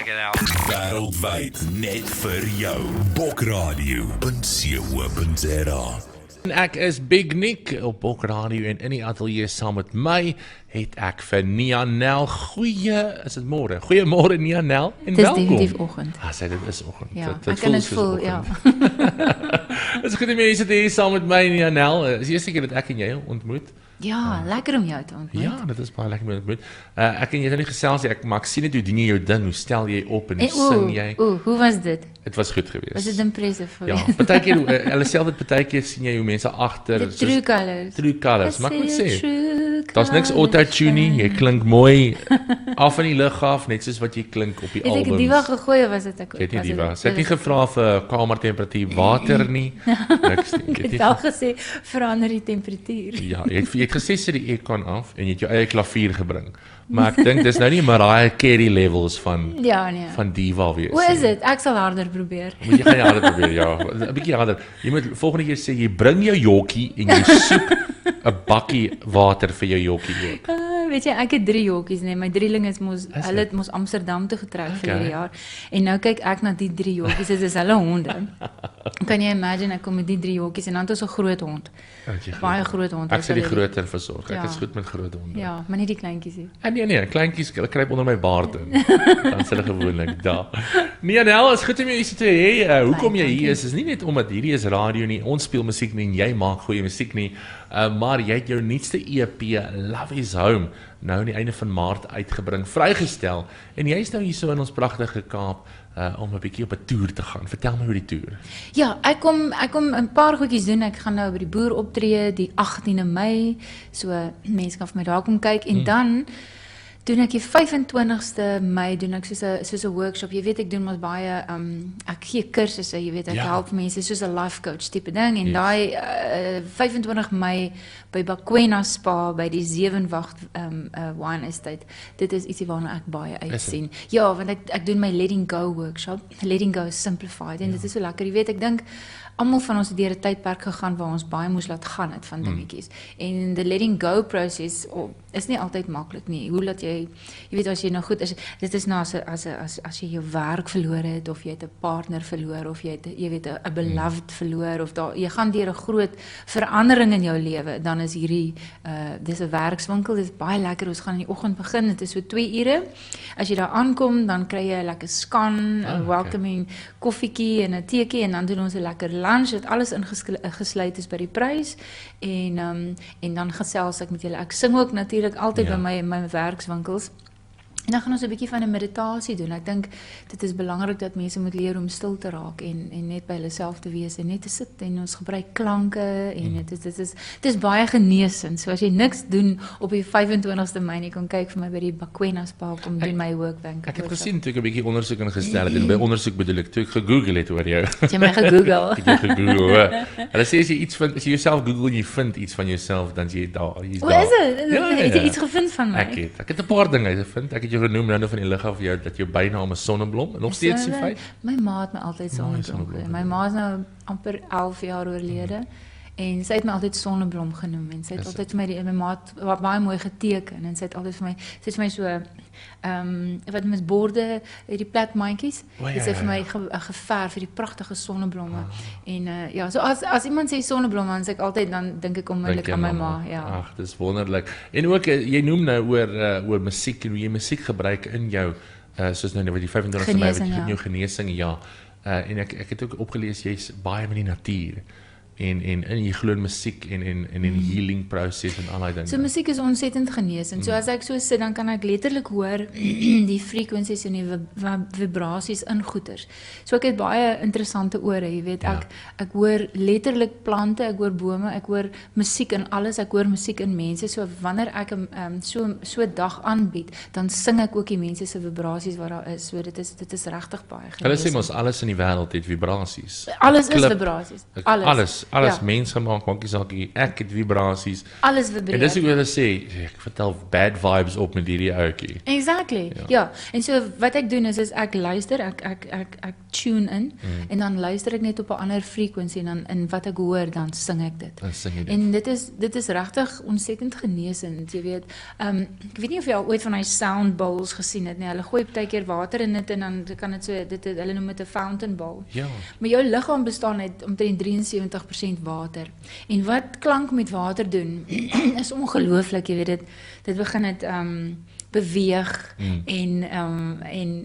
it out. Wêreldwyd net vir jou. Bokradio.co.za. Ek is Big Nick op Bok Radio en in die ateljee saam met my het ek vir Nianel. Is dit môre? Goeiemôre Nianel en Dis welkom. definitief oggend. Dit is oggend. Ja, Dit ek kan dit soos voel, oggend. ja. Dis goed om jy sit hier saam met my Nianel. Is die eerste keer dat ek en jy ontmoet? Ja, lekker om jou te ontmoet. Ja, dit is baie lekker om jou te ontmoet. Ek en jy het nou nie gesels nie, maar ek sien net hoe doen jy jou ding, hoe stel jy op en hoe sing jy. Hoe was dit? Dit was goed geweest. Was dit impressive vir Ja, jou? partykeer hulle sê altyd partykeer sien jy hoe mense agter The true colours. True colours, maar ek moet sê sê, daar's niks auto-tune nie, jy klink mooi af in die lug af, net soos wat jy klink op die Het ek albums. die diva gegooi of was dit ek? Jy het nie was diva. dit- Sy het nie gevra vir kamertemperatuur water nie. Niks nie. Jy Ek het het nie al gesê, verander die temperatuur. Ja, jy het gesê sit die aircon af en jy het jou eie klavier gebring. Maar ek dink dis nou nie Mariah Carey levels van Ja, nee. diva wees. Hoe is dit? Ek sal harder probeer. Moet jy gaan harder probeer, ja. 'n bietjie harder. Jy moet volgende keer sê jy bring jou jokkie en jy soek 'n bakkie water vir jou jokkie ook. Weet jy, ek het 3 jokkies, nee, my drieling is Is hulle het mos Amsterdam toe getrek vir Okay. die jaar. En nou kyk ek na die 3 jokkies, dit is hulle honde. Kan jy imagine ek kom met die 3 jokkies en dan het ons 'n groot hond. Baie groot hond. Ek sê die Hulle- groter versorg. Ek Ja. is goed met groot honde. Ja, maar nie die kleintjies nie. En nee, kleintjies hulle kruip onder my baard in. Dan is hulle gewoonlik daar. Nianel, is goed om jou hier te hê. Hoekom jy hier is nie net omdat hierdie is radio nie. Ons speel musiek nie en jy maak goeie musiek nie. Maar jy het jou nuutste EP Love Is Home nou aan die einde van Maart uitgebring, vrygestel en jy's nou hier so in ons pragtige Kaap om 'n bietjie op 'n toer te gaan. Vertel my oor die toer. Ja, ek kom 'n paar goedjies doen. Ek gaan nou by die boer optree die 18de Mei. So mense kan vir my daar kom kyk en dan doen ek die 25ste Mei doen ek soos 'n workshop. Jy weet ek doen mos baie ek gee kursusse, jy weet ek Ja. help mense soos 'n life coach tipe ding en Yes. daai 25 Mei by Bakwena Spa by die Sewenwacht wine estate. Dit is ietsie waarna ek baie uitsien. Ja, want ek doen my letting go workshop. Letting go is simplified en dit is so lekker. Jy weet ek dink almal van ons het deur 'n tydperk gegaan waar ons baie moes laat gaan het van dingetjies. En the letting go proses is nie altyd maklik nie. Hoe laat jy weet as jy nou goed is, dit is nou as jy jou werk verloor het of jy het 'n partner verloor of jy het jy weet 'n beloved verloor of jy gaan deur 'n groot verandering in jou lewe, dan is hierdie dis 'n werkswinkel, dit is baie lekker. Ons gaan in die oggend begin, dit is so 2 ure. As jy daar aankom, dan kry jy 'n lekker scan, 'n okay. welcoming koffietjie en 'n teetjie en dan doen ons 'n lekker lunch, dit alles ingesluit is by die prys en dan gesels ek met julle. Ek sing ook natuurlik altyd Ja. by my werkswinkels. En dan gaan ons 'n bietjie van 'n meditasie doen. Ek dink dit is belangrik dat mense moet leer om stil te raak en net by hulle self te wees en net te sit en ons gebruik klanke en dit is baie genesend. So as jy niks doen op die 25ste Mei nie, kan kyk vir my by die Bakwena Spa kom doen my workbank. Ek het gesien toe ek 'n bietjie ondersoek ingestel het en by ondersoek bedoel ek toe ek gegoogel het oor jou. Het jy my gegoogel? Ek het gegoogel. Hulle sê as jy iets vind, as jy jouself Google en jy vind iets van jouself, dan is jy daar. Jy's Hoe daar. is dit? Ja, Het jy ja. iets gevind van my? Ek het 'n paar dinge gevind. Ek het jou genoem nou van die lig af jou dat jou bynaam is Sonneblom. Nog steeds die feit. My ma het my altyd Sonneblom Sonneblom genoem. My ma is nou amper 11 jaar oorlede. En sy het my altyd Sonneblom genoem en sy het Is altyd vir my my ma het baie mooi geteken en sy het altyd vir my so wat mens borde die plat mandjies. O, ja, Dit sy ja, vir my geverf vir die pragtige sonneblomme. En ja, so as iemand sê sonneblomme dan sê ek altyd dan dink ek onmiddellik aan my ma, ja. Ag, dis wonderlik. En ook jy noem nou oor musiek en hoe jy musiek gebruik in jou soos nou by die 25ste Mei wat Genesing, jy ja. jou genesing, ja. En ek het ook opgelees jy's baie met die natuur. En jy glo in musiek en in healing proses en al daai dinge. So musiek is ontsettend genesend. So as ek so sit, dan kan ek letterlik hoor die frequensies en die vibrasies in goeters. So ek het baie interessante ore, jy weet. Ja. Ek hoor letterlik plante, ek hoor bome, ek hoor musiek in alles, ek hoor musiek in mense. So wanneer ek so 'n dag aanbied, dan sing ek ook die mense se vibrasies wat daar is. So dit is regtig baie Hulle sê genesend. mos alles in die wêreld het vibrasies. Alles is Klip, vibrasies. Alles alles Ja. mensgemaak, maak nie saak nie. Ek het vibrasies. Alles En vibreer. dis hoe hulle sê, ek vertel bad vibes op met hierdie ouetjie. Exactly. Ja. En so wat ek doen is ek luister, ek tune in en dan luister ek net op 'n ander frekwensie en dan in wat ek hoor dan sing ek dit. Dan sing jy dit. En dit is regtig ontsettend genesend, jy weet. Ek weet nie of jy al ooit van hy sound bowls gesien het nie. Hulle gooi partykeer water in dit en dan kan dit so hulle noem dit 'n fountain bowl. Ja. Maar jou liggaam bestaan uit omtrent 73% water. En wat klank met water doen is ongelooflik, jy weet dit begin dit beweeg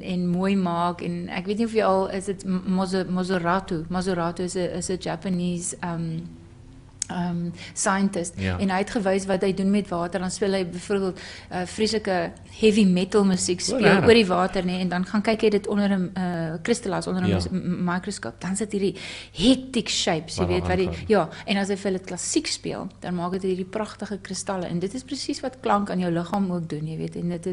en mooi maak en ek weet nie of jy al is dit Maserati is 'n Japanese scientist Ja. en hy het gewys wat hy doen met water. Dan speel hy byvoorbeeld vreeslike heavy metal musiek speel regtig? oor die water nê en dan gaan kyk jy dit onder 'n kristallas onder 'n Ja. mikroskoop. Dan sit hierdie hectic shapes, jy Wat weet wat die aangaan. ja, en as jy vir dit klassiek speel, dan maak dit hierdie pragtige kristalle en dit is presies wat klank aan jou liggaam ook doen, jy weet. En dit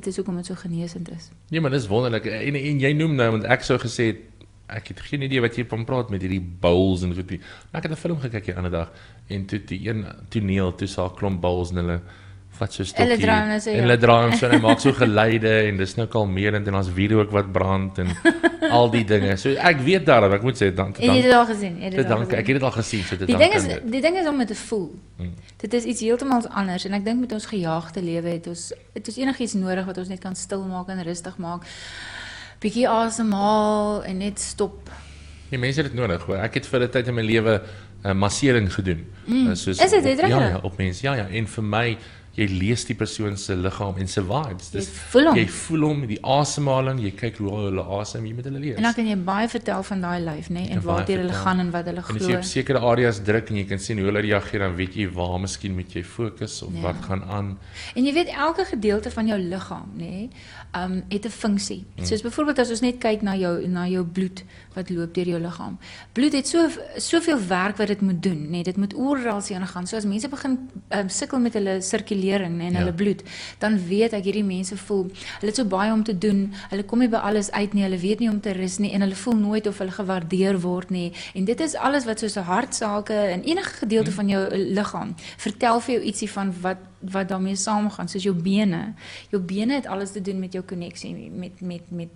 is hoekom dit so genesend is. Nee, maar dis wonderlik. En jy noem nou, want ek sou gesê het, ek het geen idee wat jy van praat met hierdie bowls en goed. Maar ek het 'n film gekyk die ander dag en toe die een toneel toe sa 'n klomp bowls en hulle vat so 'n stokkie. Hulle draai hom so, en ja. hulle draai hom so en hy maak so geluide en dis nou kalmerend en ons wierook wat brand en al die dinge. So ek weet daarom, ek moet sê dan En jy het dit al gesien, jy het dit al dank, ek gesien. het dit al gesien, so dit Die dank ding aan is dit. die ding is om dit te voel. Dit is iets heeltemal anders en ek dink met ons gejaagde lewe het ons enigiets nodig wat ons net kan stil maak en rustig maak. Bietjie asemhaal en net stop. Die mense het dit nodig hoor. Ek het vir 'n tyd in my lewe massering gedoen. Soos Is dit op- regtig? Ja, op mense. Ja, en vir my jy lees die persoon se liggaam en se vibes. Jy voel hom. Jy voel hom, die asemhaling, jy kyk hoe hulle asem, jy moet hulle lees. En dan kan jy baie vertel van daai lyf, nê, en kan baie waartoe hulle vertel. gaan en wat hulle En as jy glo. op sekere areas druk en jy kan sien hoe hulle reageer, dan weet jy waar miskien moet jy fokus of Ja. wat gaan aan. En jy weet elke gedeelte van jou liggaam, nê, het 'n funksie. Soos byvoorbeeld as ons net kyk na jou bloed wat loop deur jou liggaam. Bloed het soveel werk wat dit moet doen, nê. Dit moet oral heen gaan. So as mense begin sukkel met hulle sirkulering en Ja. hulle bloed, dan weet ek hierdie mense voel, hulle het so baie om te doen. Hulle kom nie by alles uit nie. Hulle weet nie om te rus nie en hulle voel nooit of hulle gewaardeer word nie. En dit is alles wat soos 'n hartsake en enige gedeelte van jou liggaam vertel vir jou ietsie van wat daarmee saamgaan, soos jou bene. Jou bene het alles te doen met jou koneksie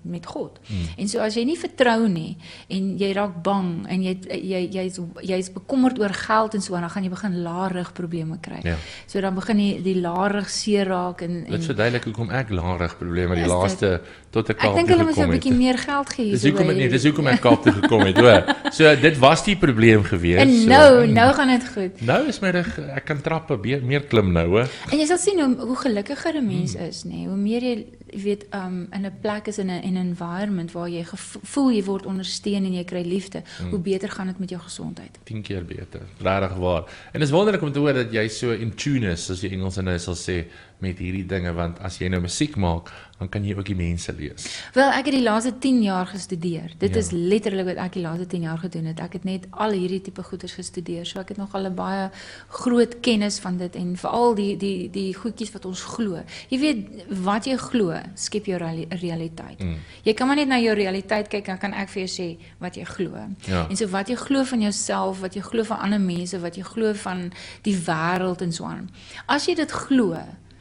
met God. En so as jy nie vertrou nie en jy raak bang en jy's bekommerd oor geld en so, dan gaan jy begin larig probleme kry. Ja. So dan begin jy die larig seer raak en Dit verduidelik hoekom ek larig probleme die Is dit? laaste tot 'n ek Kaap dink toe hulle moet jou 'n gekom bietjie het. meer geld gee. Dis so hoekom by nee, dis hierdie- hoekom ek Kaap toe gekom het, hoor. So dit was die probleem gewees. En so, nou gaan dit goed. Nou is my reg, ek kan trappe meer klim nou, hoor. En jy sal sien hoe gelukkiger 'n mens is, nê. Hoe meer jy weet in 'n plek is in 'n environment waar jy voel jy word ondersteun en jy kry liefde, hoe beter gaan dit met jou gesondheid. 10 keer beter. Regtig waar. En dit is wonderlik om te hoor dat jy so in tune is, as die Engels nou sal sê, met hierdie dinge, want as jy nou musiek maak, dan kan jy ook die mense lees. Wel, ek het die laaste 10 jaar gestudeer. Dit Ja. is letterlik wat ek die laaste 10 jaar gedoen het. Ek het net al hierdie tipe goeders gestudeer. So ek het nogal 'n baie groot kennis van dit en veral die goedjies wat ons glo. Jy weet wat jy glo, skep jou realiteit. Jy kan maar net na jou realiteit kyk, dan kan ek vir jou sê wat jy glo. Ja. En so wat jy glo van jouself, wat jy glo van ander mense, wat jy glo van die wêreld en so aan. As jy dit glo,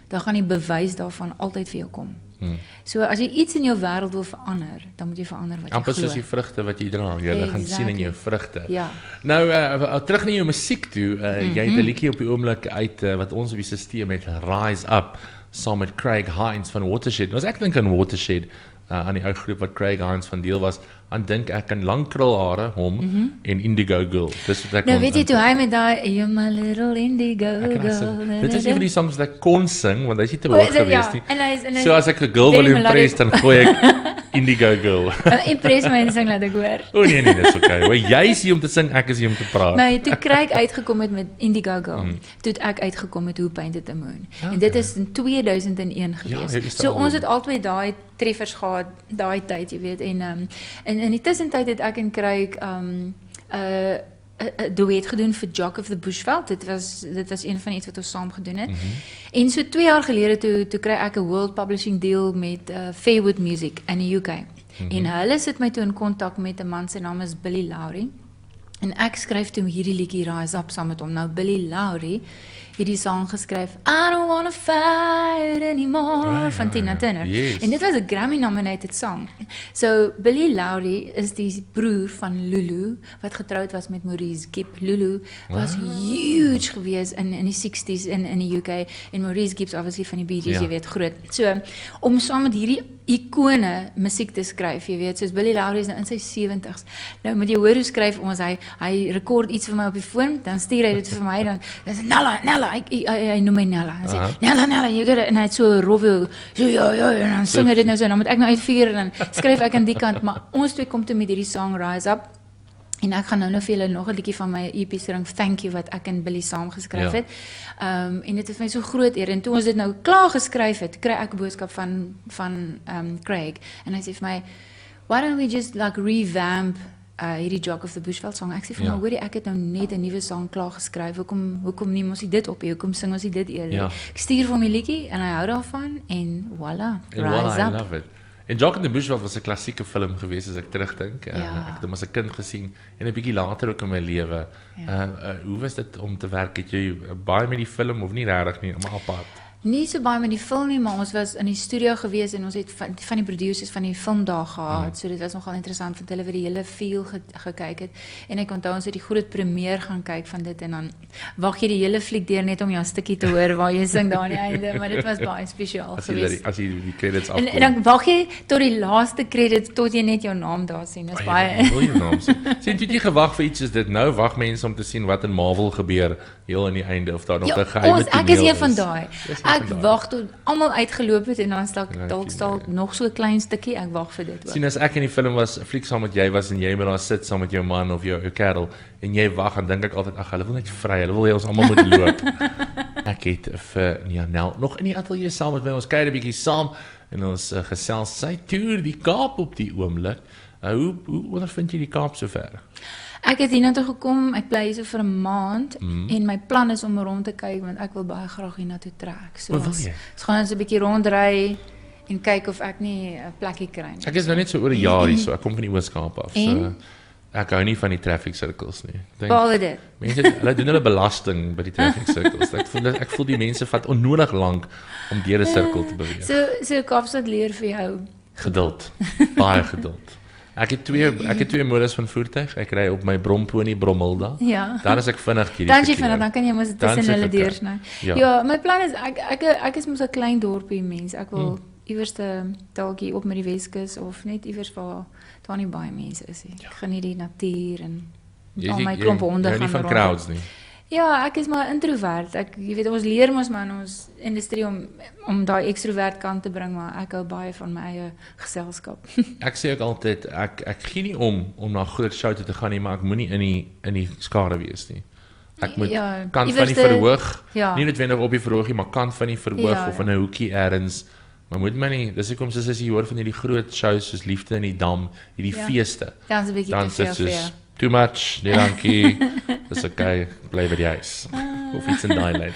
dan gaan die bewys daarvan altyd vir jou kom. So as jy iets in jou wêreld wil verander, dan moet jy verander wat jy Amper glo. soos die vrugte wat jy dra. Jy gaan sien in jou vrugte. Ja. Nou, terug na jou musiek toe. Jy het 'n liedjie op die oomblik uit wat ons op die stelsel het, Rise Up, saam met Craig Hines van Watershed. Nou as ek dink aan Watershed, aan die ou groep wat Craig Hines van deel was, dan dink ek aan lang krulhare, hom en Indigo Girl. Dis wat ek Nou kon weet jy toe hy met daai You're my little indigo Ek kan girl. sing. Dit is een van die songs wat ek kon sing, want hy is nie te O, hoog is dit? gewees Ja. nie. En hy is So as ek 'n girl wil very impress, dan gooi ek Indigo Girl. impress my en sing laat ek hoor. O nee, dis okay. Hoor, jy is hier om te sing, ek is hier om te praat. Nou, toe Craig uitgekom het met Indigo Girl, toe het ek uitgekom met Who Painted the Moon. En dit is in 2001 gewees. hierdie is So al- ons het albei daai treffers gehad daai tyd, jy weet. En in die tussentyd het ek en Craig 'n duet gedoen vir Jock of the Bushveld. Dit was een van iets wat ons saam gedoen het. En so 2 jaar gelede toe kry ek 'n world publishing deal met Fairwood Music in die UK. En hulle sit my toe in kontak met 'n man, sy naam is Billy Lowry. En ek skryf toe hierdie liedjie Rise Up saam met hom. Nou Billy Lowry het die sang geskryf I don't wanna fight anymore van Tina Turner. Yes. En dit was 'n Grammy-nominated song. So Billy Lowry is die broer van Lulu wat getroud was met Maurice Gibb. Lulu was huge geweest in die 60s in die UK en Maurice Gibb's obviously van die Bee Gees, jy weet, groot. So om saam met hierdie ikone musiek te skryf, jy weet, soos Billy Lowry is nou in sy 70s. Nou moet jy hoor hoe skryf ons, hy rekord iets vir my op die foon, dan stuur hy dit vir my, dan sê Nella, hy noem my Nella, en sê, Nella, jy get it, en hy het so rowwe, so ja, en dan sing hy dit nou so, en dan moet ek nou uitvier, en dan skryf ek aan die kant, maar ons twee kom toe met hierdie song Rise Up, en ek gaan nou vir julle nog 'n liedjie van my EP se ring Thank You wat ek en Billy saam geskryf het. En dit is vir my so groot eer en toe ons dit nou klaar geskryf het, kry ek 'n boodskap van Craig en hy sê vir my, "Why don't we just like revamp hierdie Jock of the Bushveld song?" Ek sê vir my, "Hoorie, ek het nou net 'n nuwe song klaar geskryf. Hoekom neem ons nie dit op nie? Hoekom sing ons nie dit eerder?" Ek stuur vir hom die liedjie en hy hou daarvan en voilà, Rise Up. I love it. En Jock in the Bushveld was 'n klassieke film geweest as ek terugdink. Ek het hom as 'n kind gesien en 'n bietjie later ook in my lewe. Hoe was dit om te werk? Het jy baie met die film of nie regtig nie, maar apart? Nie so baie met die film nie, maar ons was in die studio gewees en ons het van die producers van die filmdag gehad. So dit was nogal interessant want hulle het die hele feel gekyk het. En ek onthou ons het die groot premier gaan kyk van dit en dan wag jy die hele fliek deur net om jou stukkie te hoor waar jy sing daar aan die einde, maar dit was baie spesiaal geweest. As jy die credits afkom. En dan wag jy tot die laaste credits tot jy net jou naam daar sien. Dis baie. Wil jou naam sien. Sien jy gewag vir iets soos dit nou? Wag mense om te sien wat in Marvel gebeur heel aan die einde of daar nog 'n geheime toneel is. Ek is een van daai. Ek wag tot almal uitgeloop het en dan dalk nog so 'n klein stukkie, ek wag vir dit ook. Sien as ek in die film was, 'n fliek saam met jy was en jy moet daar sit saam met jou man of jou kerel en jy wag en dink ek altyd ag hulle wil net vry, hulle wil hê ons almal moet loop. Ek het vir Nel nog in die ateljee saam met my, ons kuier 'n bietjie saam en ons gesels sy toer die Kaap op die oomblik. Hoe ondervind jy die Kaap sover? Ek het hiernatoe gekom, ek bly hier so vir 'n maand en my plan is om rond te kyk want ek wil baie graag hiernatoe trek. So ons gaan ons 'n bietjie rondry en kyk of ek nie 'n plekkie kry nie. Ek is nou net so oor 'n jaar hier so, ek kom van die Oos-Kaap af. So ek hou nie van die traffic circles nie. Behalwe dit. Mense hulle doen hulle belasting by die traffic circles. Ek voel die mense vat onnodig lank om deur 'n sirkel te beweeg. So Kaapstad leer vir jou geduld. Baie geduld. Ek het twee modus van voertuig. Ek ry op my Bromponi Bromhilda. Ja. Dan is ek vinnig hierdie. Dan jy vinnig, dan kan jy mos tussen hulle deursny. Ja, my plan is ek is mos 'n klein dorpie mens. Ek wil iewers dalk hier op met die Weskus of net iewers waar daar nie baie mense is nie. Ek geniet die natuur en al my klomp honde gaan nie van crowds nie. Ja, ek is maar introvert. Jy weet ons leer mos maar in ons industrie om daai ekstrovert kant te bring, maar ek hou baie van my eie geselskap. Ek sê ook altyd ek gee nie om na 'n groot show toe te gaan nie, maar ek moenie in die skare wees nie. Ek moet kant van die verhoog, nie noodwendig op die verhoog nie, maar kant van die verhoog of in 'n hoekie ergens. Maar moet my nie, dis hoekom soos as jy hoor van hierdie groot shows soos Liefde in die Dam, hierdie feeste. Dan is 'n bietjie te veel vir too much, nee dankie. Dis okay, bly by die huis. Of iets in daai lyn.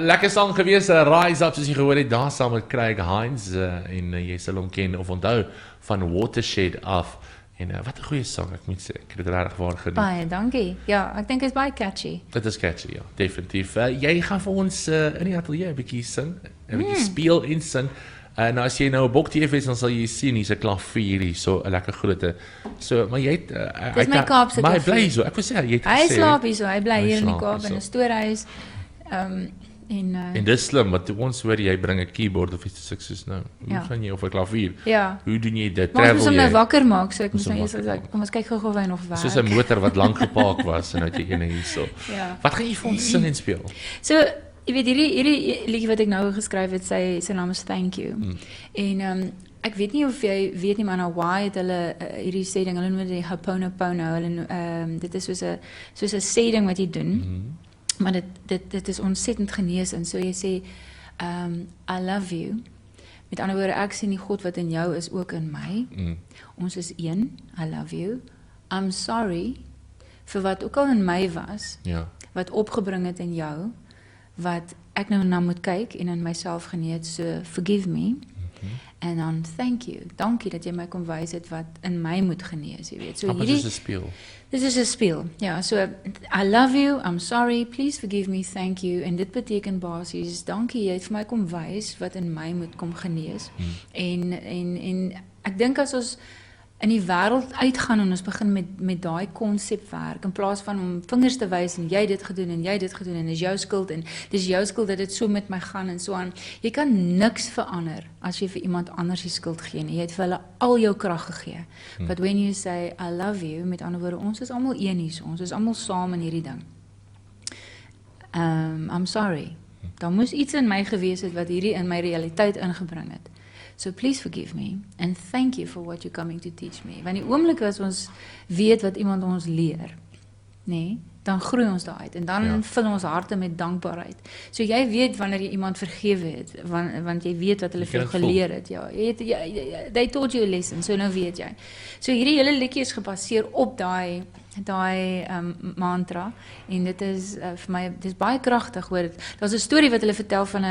Lekker sang gewees, Rise Up soos jy gehoor het, daar saam met Craig Hines en jy sal hom ken of onthou van Watershed af. En wat 'n goeie sang, ek moet sê, ek het dit regtig waar geniet. Baie dankie. Ja, ek dink dit is baie catchy. Dit is catchy, ja, definitief. Jy gaan vir ons in die ateljee 'n bietjie sing, 'n bietjie speel en sing. Nou as jy nou 'n bok TV is, dan sal jy sien hier's 'n klavier hier, so 'n lekker grootte. So, maar jy het dis my Kaapse klavier. Maar hy bly so. Ek wil sê jy het gesê. Hy slaap hier so. Hy bly hier in die Kaap in 'n stoorhuis. En dis slim, want ons hoor jy bring 'n keyboard of iets soos nou. Hoe gaan jy of 'n klavier? Ja. Hoe doen jy dit? Travel jy? Ons moet hom nou wakker maak, so ek moet nou eers kom ons kyk gou of hy nog werk. Soos 'n motor wat lank gepark was en nou het jy een hierso. Ja. Wat gaan jy vir ons sing en speel? So jy weet hierdie liedjie wat ek nou geskryf het, sy naam is Thank You. En ek weet nie of jy weet nie, maar nou Hawaii het hulle hierdie sê ding, hulle noem dit Ho'oponopono. Hulle dit is soos 'n sê ding wat jy doen. Maar dit is ontsettend geneesend. So jy sê I love you. Met ander woorde, ek sien die God wat in jou is ook in my. Ons is een. I love you. I'm sorry vir wat ook al in my was. Ja. Wat opgebring het in jou. Wat ek nou na moet kyk en in myself geneet, so forgive me. En dan thank you. Dankie dat jy my kom wys het wat in my moet genees, jy weet. So Amper hierdie soos 'n speel. Dis is 'n speel. Ja, so I love you, I'm sorry, please forgive me, thank you. En dit beteken basies dankie, jy het vir my kom wys wat in my moet kom genees. En ek dink as ons in die wêreld uitgaan en ons begin met daai konsep werk in plaas van om vingers te wys en jy het dit gedoen en jy het dit gedoen en dis jou skuld en dis jou skuld dat dit so met my gaan en so aan. Jy kan niks verander as jy vir iemand anders die skuld gee nie. Jy het vir hulle al jou krag gegee. But when you say I love you, met ander woorde, ons is almal een hier, ons is almal saam in hierdie ding. I'm sorry. Daar moes iets in my gewees het wat hierdie in my realiteit ingebring het. So please forgive me and thank you for what you're coming to teach me. Want die oomblik as ons weet wat iemand ons leer, nee, dan groei ons daaruit en dan vul ons harte met dankbaarheid. So jy weet wanneer jy iemand vergewe het, want jy weet wat hulle vir jou geleer het. Ja, they taught you a lesson, so nou weet jy. So hierdie hele liedjie is gebaseer op daai mantra en dit is vir my dis baie kragtig hoor. Daar's 'n storie wat hulle vertel van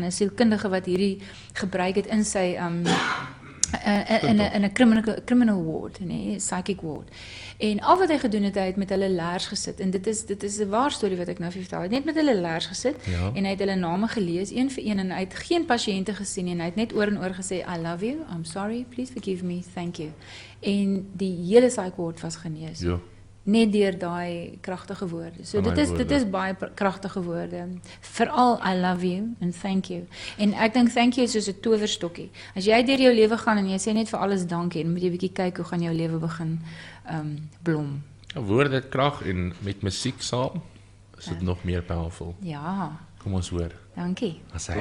'n sielkundige wat hierdie gebruik het in sy in 'n criminal ward, nee, psychic ward. En al wat hy gedoen het, hy het met hulle leers gesit en dit is 'n waar storie wat ek nou vir vertel. Hy het net met hulle leers gesit en hy het hulle name gelees een vir een en hy het geen pasiënte gesien nie en hy het net oor en oor gesê I love you, I'm sorry, please forgive me, thank you. En die hele psych ward was genees. Ja. Net deur daai kragtige woorde. So dit is baie kragtige woorde. Veral I love you and thank you. En ek dink thank you is soos 'n towerstokkie. As jy deur jou lewe gaan en jy sê net vir alles dankie, dan moet jy bietjie kyk hoe gaan jou lewe begin blom. Woorde het krag en met musiek saam is dit nog meer powerful. Ja, Kom ons hoor. dankie. As hy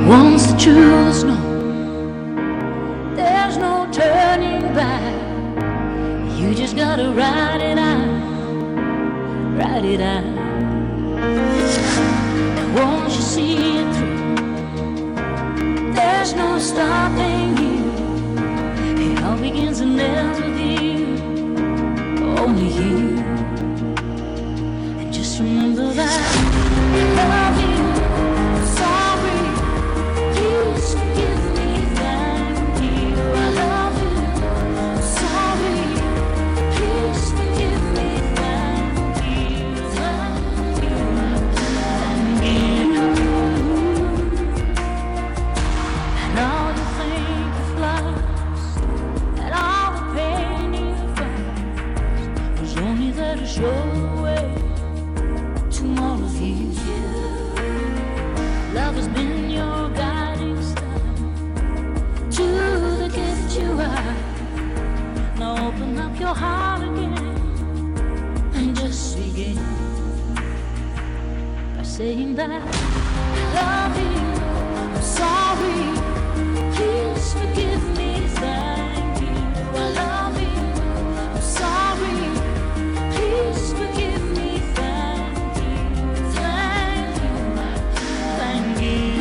Once the truth's known, there's no turning back. You just gotta ride it out, ride it out. And once you see it through, there's no stopping you. It all begins and ends with you, only you. And just remember that I love you. Sorry, please forgive me, thank you. I love you. Sorry, please forgive me, thank you. Thank you, thank you. And all the things you've lost, and all the pain you've felt, was only there to show the way to more of you. Love has been your guiding star to the gift you are. Now open up your heart again and just begin by saying that I love you. I'm sorry. Please forgive me. Thank you. I love you. I'm sorry. Please forgive me. Thank you. Thank you. Thank you.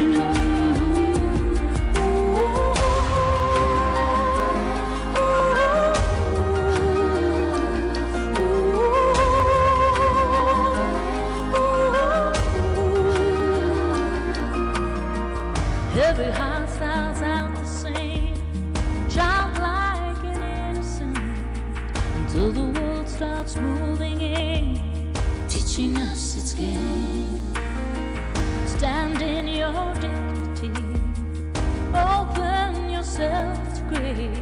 Every heart starts out the same, childlike and innocent, until the world starts moving in, teaching us its game. Stand in your dignity, open yourself to grace.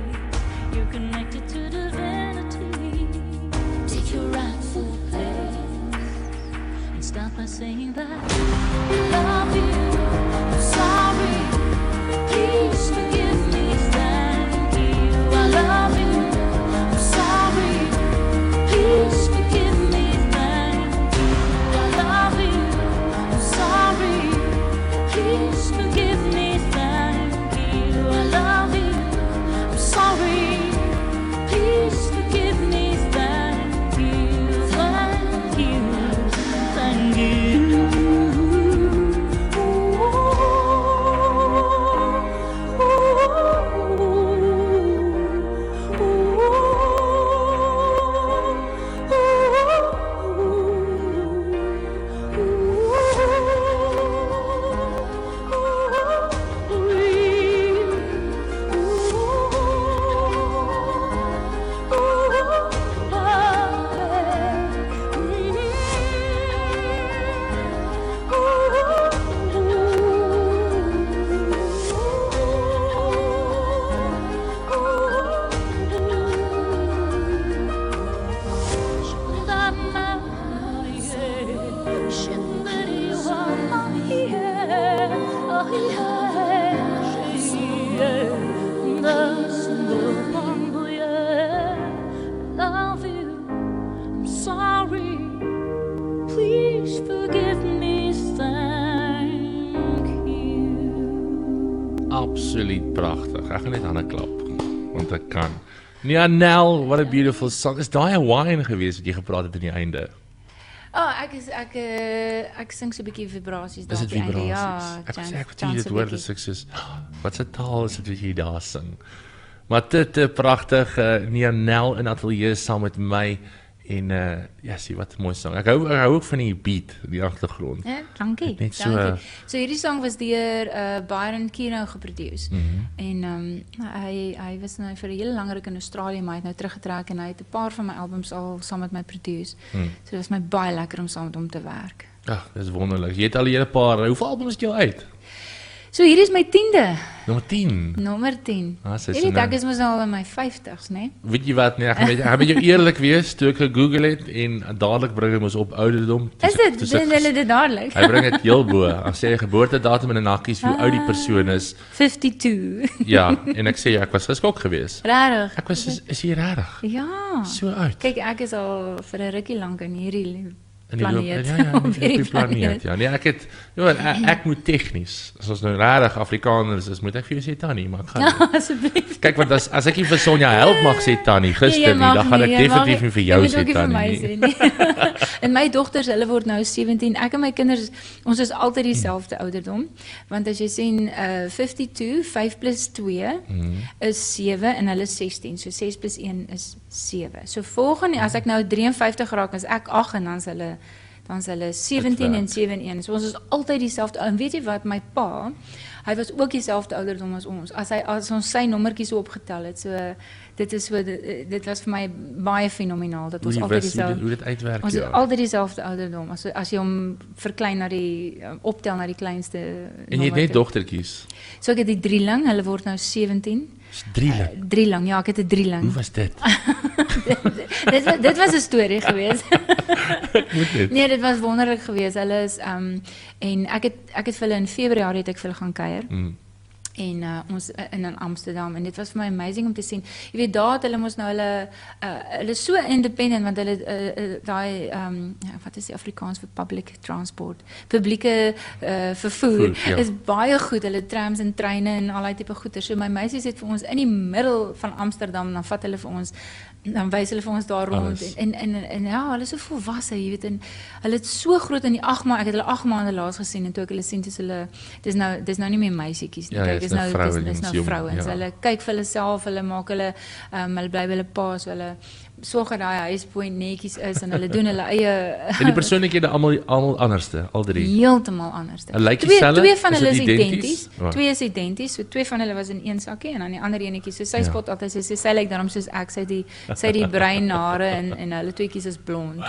You're connected to divinity. Take your rightful place and start by saying that I love you. I'm sorry. Please forgive me. Thank you. I love you. I'm sorry. Please forgive me. Thank you. I love you. I'm sorry. Please forgive me. Thank you. I love you. I'm sorry. Please forgive me. Thank you. Thank you. Thank you. Ooh, ooh, ooh. Love you, I'm sorry. Please forgive me, thank you. Absoluut pragtig. Ek gaan net aan 'n klap, want ek kan. Nia Nel, what a beautiful song. Is daai 'n wine gewees wat jy gepraat het aan die einde? Ek sing so 'n bietjie vibrasies Is daar dit op die einde. vibrasies? Ja, Ek sê ek chance dit so hoor bietjie. dis ek soos wat se taal is dit wat jy daar sing. Maar dit pragtig Nia Nel in ateljee saam met my en ja, sien wat 'n mooi sang. Ek hou ook van die beat in die agtergrond. Ja, dankie. Net so, dankie. So hierdie song was deur Byron Kino geproduce. En hy was nou vir 'n hele lang ruk in Australië, maar hy het nou teruggetrek en hy het 'n paar van my albums al saam met my produce. So dit was my baie lekker om saam met hom te werk. Ja, dis wonderlik. Jy het al 'n hele paar. Hoeveel albums het jy al uit? So hier is my 10de, Nommer 10. nommer 10. Ah, sy Jy is weet nou- ek is mos nou al in my 50's, né? Weet jy wat, nee, ek gaan met jou eerlik wees, toe ek gegoogel het en dadelik bring hy mos op ouderdom. Is dit? Doen hulle dit dadelik? Hy bring dit heel bo. Dan sê hy geboortedatum en 'n nakkies hoe oud die persoon is. 52. Ja, en ek sê ek was geskok geweest. Regtig? Ek was soos, is jy regtig Ja. so oud? Kyk, ek is al vir 'n rukkie lank in hierdie In die loop- planeet. ja, op op hierdie die planeet. Ja, nee, ek moet tegnies. As ons nou regtig Afrikaners is, moet ek vir jou sê Tannie, maar ek gaan nie. Asseblief. Kyk, want as ek nie vir Sonja Help mag sê Tannie gister nie, dan gaan ek definitief nie vir jou sê Tannie nie. nie. En my dogters, hulle word nou 17. Ek en my kinders, ons is altyd dieselfde ouderdom. Want as jy sien 52, 5 plus 2 is 7 en hulle is 16. So 6 plus 1 is 7. So volgende, as ek nou 53 raak, as ek 8 en dan is hulle 17 en 7 en 1. So ons is altyd dieselfde. En weet jy wat, my pa, hy was ook dieselfde ouderdom as ons. As ons sy nommertjies so opgetel het, so dit was vir my baie fenomenaal dat ons altyd dieselfde. Hoe dit uitwerk, Ons is ja. altyd dieselfde ouderdom. As jy hom verklein na die optel na die kleinste En jy het net dogtertjies. So ek het die drieling, hulle word nou 17. Dis 3 Drieling, ja, ek het 'n drieling. Hoe was dit? Dit was 'n storie geweest. Moet dit? Nee, dit was wonderlik geweest. Hulle is en ek het vir hulle in Februarie het ek vir hulle gaan kuier. En ons in Amsterdam en dit was vir my amazing om te sien. Jy weet daar het hulle mos nou hulle is so independent want hulle daai wat is die Afrikaans vir public transport? Publieke vervoer Ja. is baie goed. Hulle trams en treine en al daai tipe goeder. So my meisies het vir ons in die middel van Amsterdam dan vat hulle vir ons dan wys hulle vir ons daar rond Alles. en ja, hulle is so volwasse, jy weet, en hulle het so groot in die 8 maande, ek het hulle 8 maande laas gesien en toe ek hulle sien dis hulle dis nou nie meer meisietjies nie. Ja, Kyk, dis dis nou nou vrouens, dis nou jong, vrouens. ja. Hulle kyk vir hulle self, hulle maak hulle hulle bly by hulle pa, so hulle sorg dat daai huisboy netjies is en hulle doen hulle eie En die persoonlikhede almal anderste, al 3. heeltemal anders. En lyk Twee dieselfde? van Is hulle is dit identies? identies. Oh. 2 is identies. So 2 van hulle was in een sakkie en dan die ander enetjie. So sy Ja. spot altyd sy lyk daarom soos ek. Sy het die bruin hare en hulle tweetjies is blond.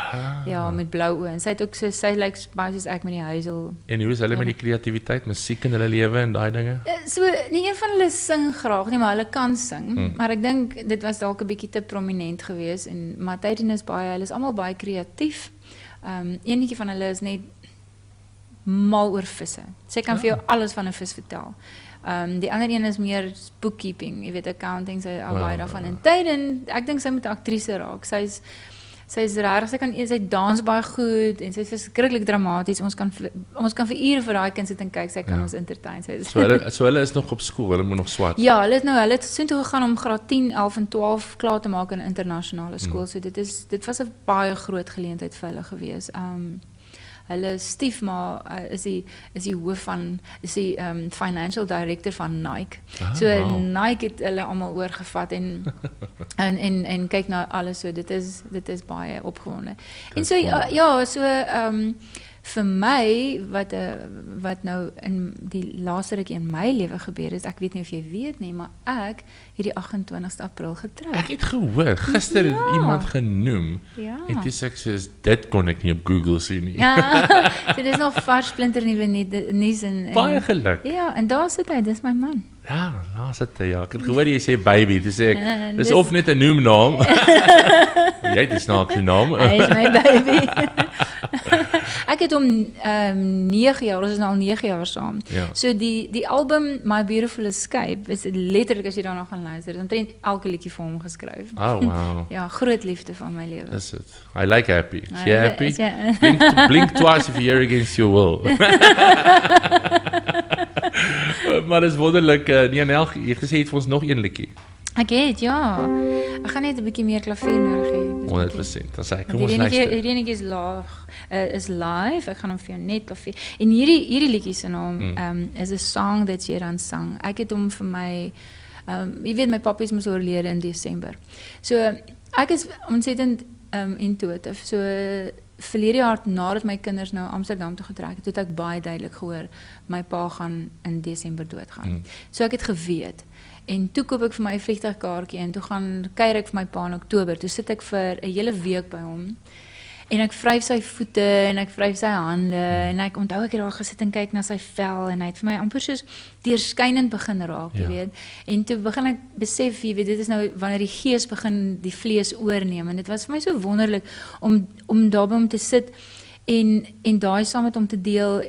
Ja, met blou oë. En sy het ook so sy lyk baie soos ek met die huisel. En hoe is hulle met die kreatiwiteit, musiek in hulle lewe en daai dinge? So nie een van hulle sing graag nie, maar hulle kan sing. Maar ek dink dit was dalk 'n bietjie te prominent geweest en maar tydens is baie, hulle is almal baie kreatief. Eenetjie van hulle is net mal oor visse. Sy kan vir jou alles van 'n vis vertel. Die ander een is meer bookkeeping, jy weet accounting, sy al baie daarvan. En tydens, ek dink sy moet 'n aktrise raak. Sy's regtig, sy dans baie goed en sy's verskriklik dramaties. Ons kan vir ure vir daai kind sit en kyk, sy kan ons entertain. So hulle is nog op skool, hulle moet nog swat. Ja, hulle het soontoe gegaan om graad 10, 11 en 12 klaar te maak in 'n internasionale skool. So dit was 'n baie groot geleentheid vir hulle gewees. Hulle stiefma is die hoof van die financial director van Nike. So wow. Nike het hulle almal oorgevat en kyk na alles, so dit is baie opgewonde. En so ja, so vir my wat nou in die laaste ruk in my lewe gebeur is, ek weet nie of jy weet nie, maar ek het die 28ste April getrou. Ek het gehoor, gister het iemand genoem, Ja. en toe sê ek soos, dit kon ek nie op Google sien nie. Ja, so dis nog vars splinter nuwe nuus en Baie geluk. ja, en daar sit hy, dis my man. Ja, laat dit ja. Ek het gehoor jy sê baby, toe sê ek, dis dis- of net 'n noemnaam. Jy het 'n snaakse naam. Hy is my baby. Ek het hom 9 jaar, ons is nou al 9 jaar saam. Ja. So die album My Beautiful Escape is letterlik as jy daarna gaan luister, is omtrent elke liedjie vir hom geskryf. Oh, wow. Ja, groot liefde van my lewe. Is it? I like happy. Is jy Ja, happy? is jy- Blink twice if you're against your will. Maar dis wonderlik. Nee, Nel, jy het gesê jy het vir ons nog een liedjie. Ek het, ja. Ek gaan net 'n bietjie meer klavier nodig hê. Dis 100%. Dan sê ek, kom Die ons enetjie luister. is laag, is live. Ek gaan hom vir jou net klavier. En hierdie liedjie se naam is 'n song that jy dan sang. Ek het hom vir my jy weet my pappies moes oorlede in Desember. So ek is ontsettend intuïtief. So verlede jaar nadat my kinders nou Amsterdam toe getrek het, het ek baie duidelik gehoor my pa gaan in Desember doodgaan. So ek het geweet. En toe koop ek vir my 'n vliegtuigkaartjie en toe gaan kuier ek vir my pa in Oktober. Toe sit ek vir 'n hele week by hom. En ek vryf sy voete en ek vryf sy hande en ek onthou ek het daar gesit en kyk na sy vel en hy het vir my amper soos deurskynend begin raak, jy weet. En toe begin ek besef, jy weet, dit is nou wanneer die gees begin die vlees oorneem en dit was vir my so wonderlik om daar by hom te sit en daai saam met hom te deel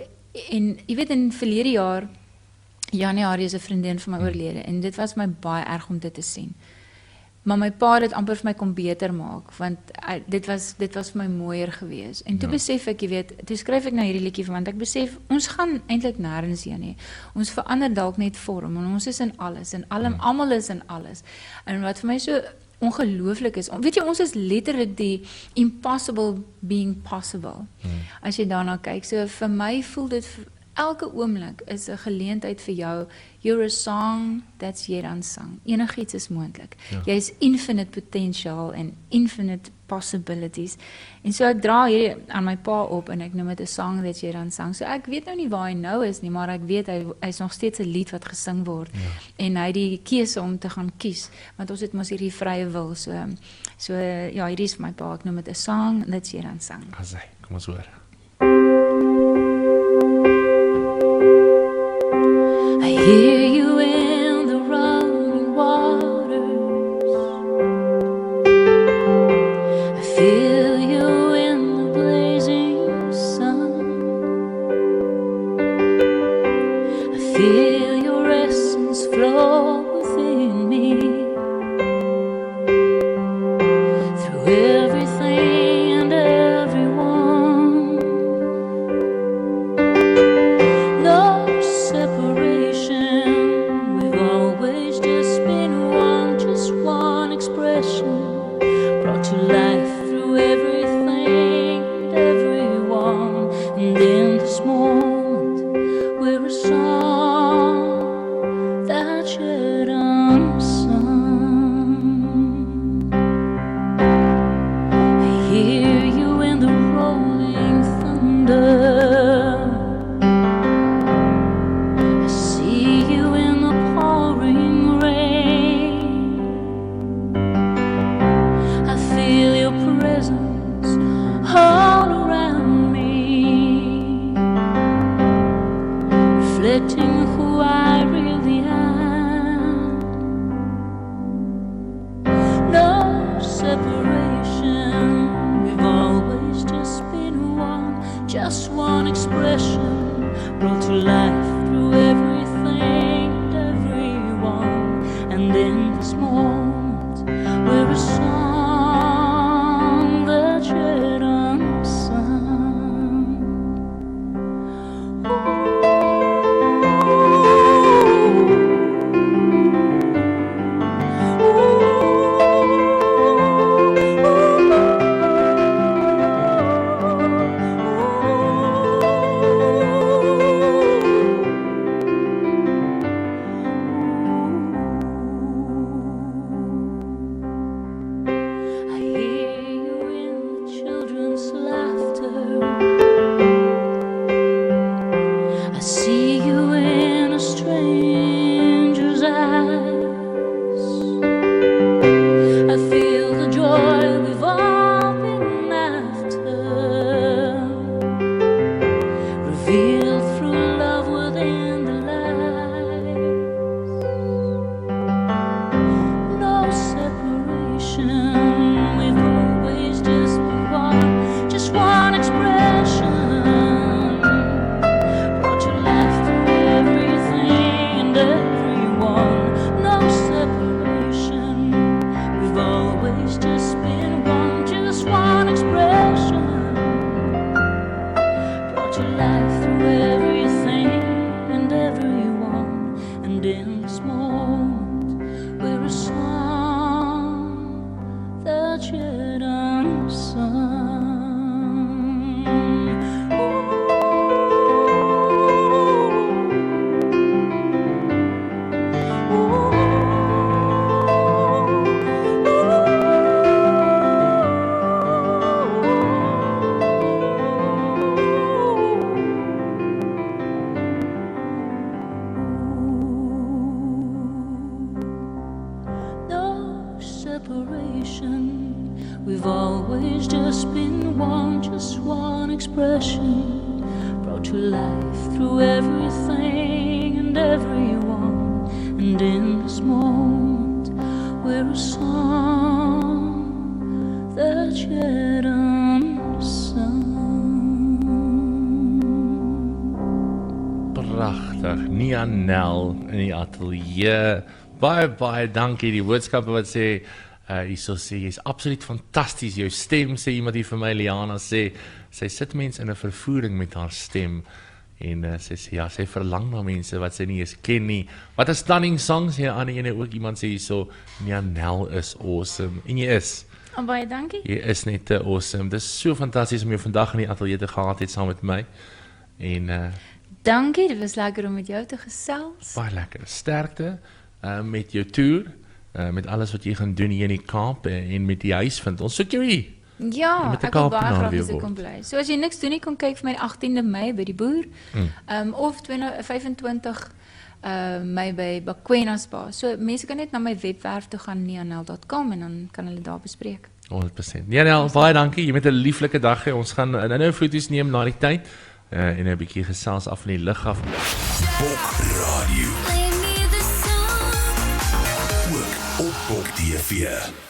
en jy weet in verlede jaar Januarie is 'n vriendin van my oorlede en dit was my baie erg om dit te sien. Maar my pa het dit amper vir my kom beter maak want dit was vir my mooier geweest. En toe besef ek, jy weet, toe skryf ek nou hierdie liedjie want ek besef ons gaan eintlik nêrens heen nie. Ons verander dalk net vorm en ons is in alles en almal is in alles. En wat vir my so ongelooflik is, weet jy, ons is letterlik die impossible being possible. As jy daarna kyk, so vir my voel dit elke oomblik is 'n geleentheid vir jou. You're a song that's yet unsung. Enigiets is moontlik. Jy is infinite potential en infinite possibilities. En so ek dra hierdie aan my pa op en ek noem dit 'n song that's yet unsung. So ek weet nou nie waar hy nou is nie, maar ek weet hy is nog steeds 'n lied wat gesing word. En hy het die keuse om te gaan kies, want ons het mos hierdie vrye wil. So ja, hierdie is vir my pa. Ek noem dit 'n song that's yet unsung. Asai, kom ons hoor. I hear you in the running waters. I feel you in the blazing sun. I feel your essence flow within me. Through everything and everyone. No separation. We've always just been one, just one expression. Brought to life through everything and everyone. And in this moment, we're a song that's yet unsung. I hear you in the rolling thunder. I see you in the pouring rain. I feel your presence all around me, reflecting who I really am. No separation. We've always just been one, just one expression, brought to life through everything and everyone. And in this moment, we're a song that's yet unsung. passion brought to life through everything and everyone. And in this moment, we're a song that's yet unsung. Pragtig, Nia Nel in die ateljee. Baie dankie, die boodskappe wat sê, hierso sê, jy is absoluut fantasties, jou stem, sê iemand hier vir my, Liana, sê, sy sit mens in 'n vervoering met haar stem, en sy sê, ja, sy verlang na mense wat sy nie eens ken nie. Wat 'n stunning song, sê 'n ander ene ook, iemand sê hierso, Nia Nel is awesome, en jy is. Baie dankie. Jy is net te awesome, dis so fantasties om jou vandag in die ateljee te gehad het saam met my, en Dankie, dit was lekker om met jou te gesels. baie lekker, sterkte, met jou toer, met alles wat jy gaan doen hier in die Kaap en met die huis vind. Ons soek jou hier. Ja, met 'n ek wil baie Kaapenaar graag weer as ek word. kom bly. So as jy niks doen nie, kom kyk vir my die 18de Mei by die boer. Of 25 Mei by Bakwena Spa. So mense kan net na my webwerf toe gaan, nianel.com, en dan kan hulle daar bespreek. 100%. Ja, baie dankie. Jy met 'n lieflike dag hê. Ons gaan nou foto's neem na die tyd en 'n bietjie gesels af van die lug af. Bok Radio. Ook op Bok TV.